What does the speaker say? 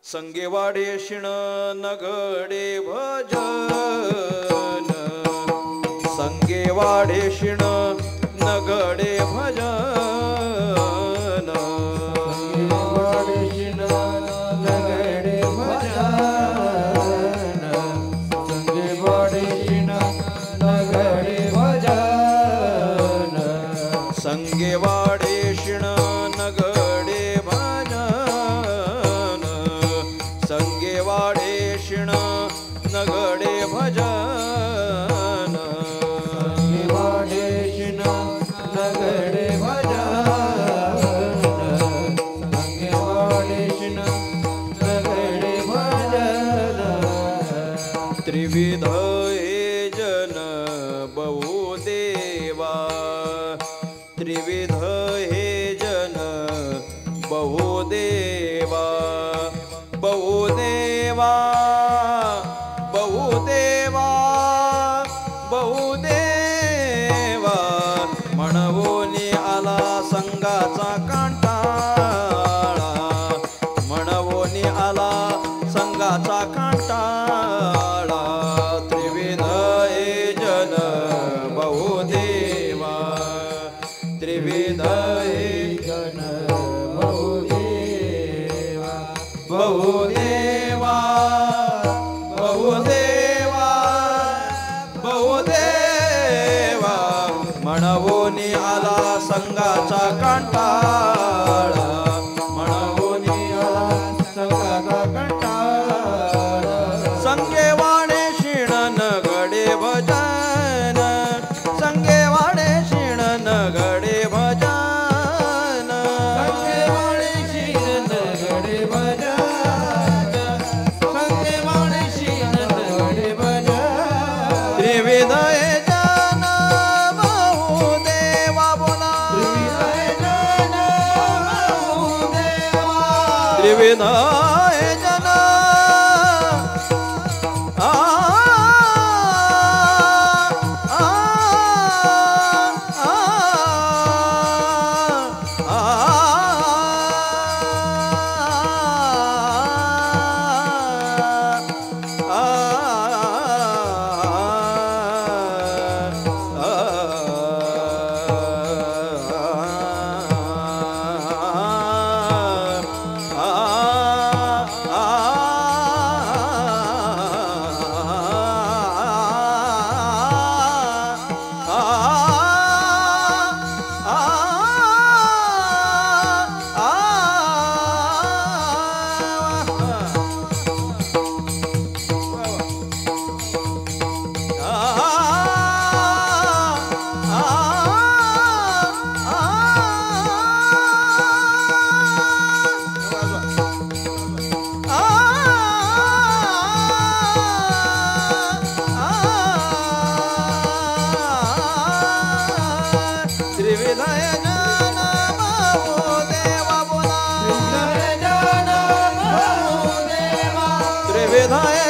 संगेवाडे शिण नगडे भजन संगेवाडे शिण नगडे भजन संगेवाडे शिण नगडे भजन संगेवाडे शिण नगडे भजन संगेवाडे शिण नगडे भजन संगेवाडे शिण नगडे भजन संगेवाडे शिण नगडे भजन संगेवाडे शिण नगडे भजन त्रिविध हे जन बहुदेवा त्रिविध हे जन बहुदेवा बहुदेवा बहुदेवा बहुदेवा म्हणवोनी आला संगाचा कांटाळा म्हणवोनी आला संगाचा कांटाळा त्रिविध हे जन बहुदेवा त्रिविध हे जन बहुदेवा बहुदेवा बहुदेवा बहुदेवा म्हणवोनी आला संगाचा कांटाळा म्हणवोनी आला संगाचा कंटाळा संगेवाडे शिण नगडे भजन संगेवाडे शिण नगडे भजन संगेवाडे शिण नगडे भजन संगेवाडे शिण नगडे भजन त्रिविध हे जन बहुदेवा बोला त्रिविध हे जन आ त्रिविध हे जन बहुदेवा बोला त्रिविध हे